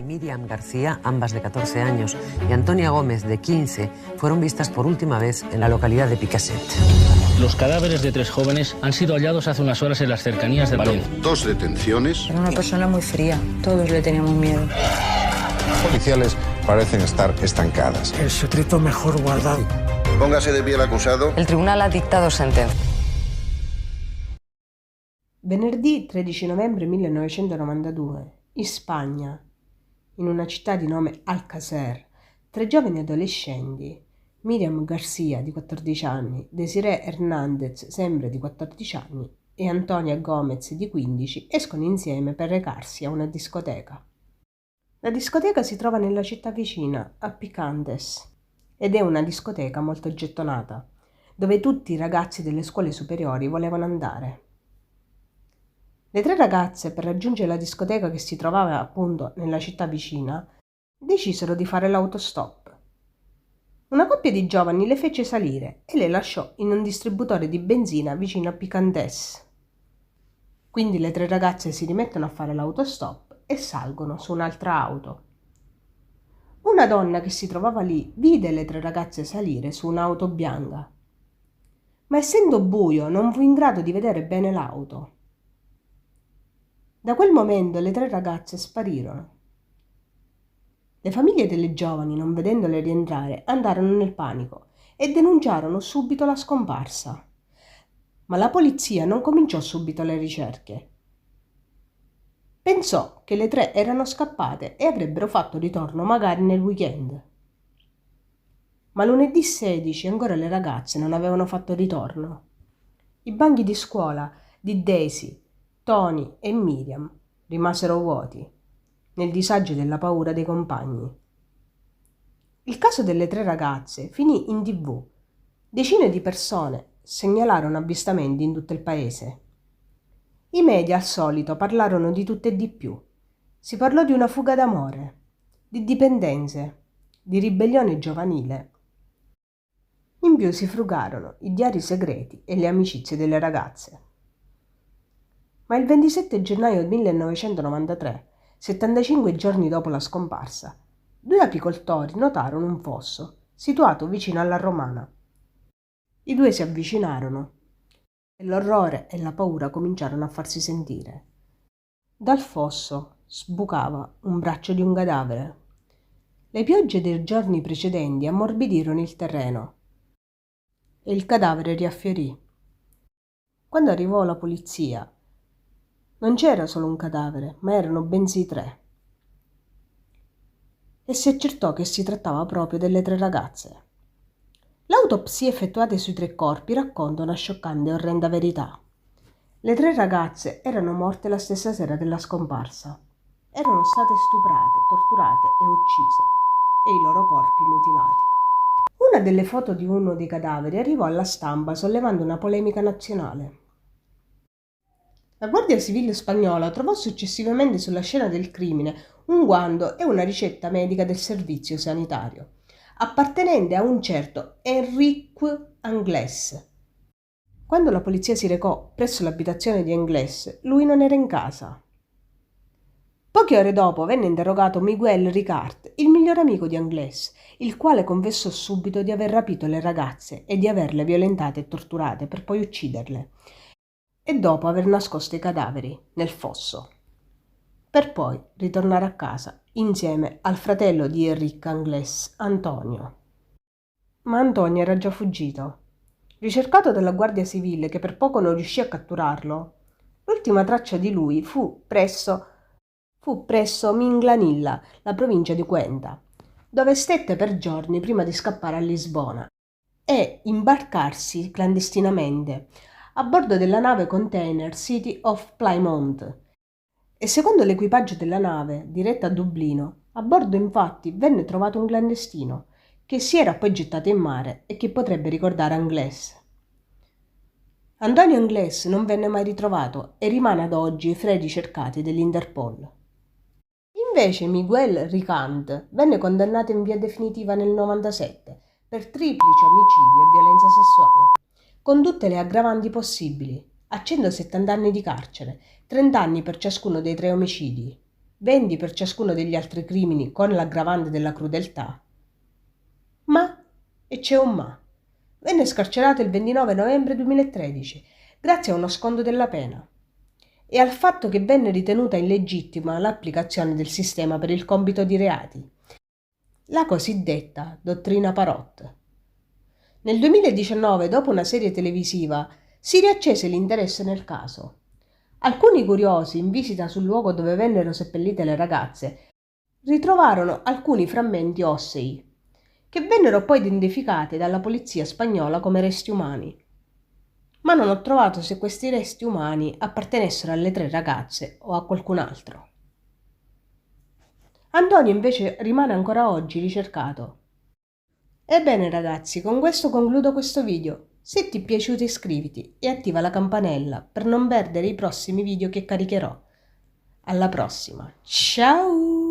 Miriam García, ambas de 14 años, y Antonia Gómez, de 15, fueron vistas por última vez en la localidad de Picaset. Los cadáveres de 3 jóvenes han sido hallados hace unas horas en las cercanías de Valencia. 2 detenciones. Era una persona muy fría, todos le teníamos miedo. Los policiales parecen estar estancadas. El secreto mejor guardado. Póngase de pie el acusado. El tribunal ha dictado sentencia. Venerdì 13 novembre 1992, in Spagna, in una città di nome Alcácer, 3 giovani adolescenti, Miriam García di 14 anni, Desiree Hernández, sempre di 14 anni, e Antonia Gómez di 15, escono insieme per recarsi a una discoteca. La discoteca si trova nella città vicina, a Picantes, ed è una discoteca molto gettonata, dove tutti i ragazzi delle scuole superiori volevano andare. Le 3 ragazze, per raggiungere la discoteca che si trovava appunto nella città vicina, decisero di fare l'autostop. Una coppia di giovani le fece salire e le lasciò in un distributore di benzina vicino a Picantes. Quindi le 3 ragazze si rimettono a fare l'autostop e salgono su un'altra auto. Una donna che si trovava lì vide le 3 ragazze salire su un'auto bianca, ma essendo buio non fu in grado di vedere bene l'auto. Da quel momento le 3 ragazze sparirono. Le famiglie delle giovani, non vedendole rientrare, andarono nel panico e denunciarono subito la scomparsa. Ma la polizia non cominciò subito le ricerche. Pensò che le 3 erano scappate e avrebbero fatto ritorno magari nel weekend. Ma lunedì 16 ancora le ragazze non avevano fatto ritorno. I banchi di scuola di Daisy, Tony e Miriam rimasero vuoti, nel disagio della paura dei compagni. Il caso delle 3 ragazze finì in TV. Decine di persone segnalarono avvistamenti in tutto il paese. I media, al solito, parlarono di tutto e di più. Si parlò di una fuga d'amore, di dipendenze, di ribellione giovanile. In più si frugarono i diari segreti e le amicizie delle ragazze. Ma il 27 gennaio 1993, 75 giorni dopo la scomparsa, 2 apicoltori notarono un fosso situato vicino alla Romana. I 2 si avvicinarono e l'orrore e la paura cominciarono a farsi sentire. Dal fosso sbucava un braccio di un cadavere. Le piogge dei giorni precedenti ammorbidirono il terreno e il cadavere riaffiorì. Quando arrivò la polizia, non c'era solo un cadavere, ma erano bensì 3. E si accertò che si trattava proprio delle 3 ragazze. L'autopsia effettuata sui 3 corpi racconta una scioccante e orrenda verità. Le 3 ragazze erano morte la stessa sera della scomparsa. Erano state stuprate, torturate e uccise, e i loro corpi mutilati. Una delle foto di uno dei cadaveri arrivò alla stampa sollevando una polemica nazionale. La Guardia Civile spagnola trovò successivamente sulla scena del crimine un guanto e una ricetta medica del servizio sanitario, appartenente a un certo Enrique Anglès. Quando la polizia si recò presso l'abitazione di Anglès, lui non era in casa. Poche ore dopo venne interrogato Miguel Ricard, il miglior amico di Anglès, il quale confessò subito di aver rapito le ragazze e di averle violentate e torturate per poi ucciderle, e dopo aver nascosto i cadaveri nel fosso, per poi ritornare a casa insieme al fratello di Enrique Anglès, Antonio. Ma Antonio era già fuggito. Ricercato dalla Guardia Civile, che per poco non riuscì a catturarlo, l'ultima traccia di lui fu presso Minglanilla, la provincia di Cuenca, dove stette per giorni prima di scappare a Lisbona e imbarcarsi clandestinamente a bordo della nave container City of Plymouth. E secondo l'equipaggio della nave, diretta a Dublino, a bordo infatti venne trovato un clandestino che si era poi gettato in mare e che potrebbe ricordare Anglès. Antonio Anglès non venne mai ritrovato e rimane ad oggi fra i ricercati dell'Interpol. Invece Miguel Ricard venne condannato in via definitiva nel 1997 per triplice omicidio e violenza sessuale, con tutte le aggravanti possibili, a 170 anni di carcere, 30 anni per ciascuno dei 3 omicidi, 20 per ciascuno degli altri crimini con l'aggravante della crudeltà. Ma, e c'è un ma, venne scarcerato il 29 novembre 2013 grazie a uno sconto della pena e al fatto che venne ritenuta illegittima l'applicazione del sistema per il compito di reati, la cosiddetta dottrina Parot. Nel 2019, dopo una serie televisiva, si riaccese l'interesse nel caso. Alcuni curiosi, in visita sul luogo dove vennero seppellite le ragazze, ritrovarono alcuni frammenti ossei, che vennero poi identificati dalla polizia spagnola come resti umani. Ma non ho trovato se questi resti umani appartenessero alle 3 ragazze o a qualcun altro. Antonio invece rimane ancora oggi ricercato. Ebbene ragazzi, con questo concludo questo video. Se ti è piaciuto iscriviti e attiva la campanella per non perdere i prossimi video che caricherò. Alla prossima, ciao!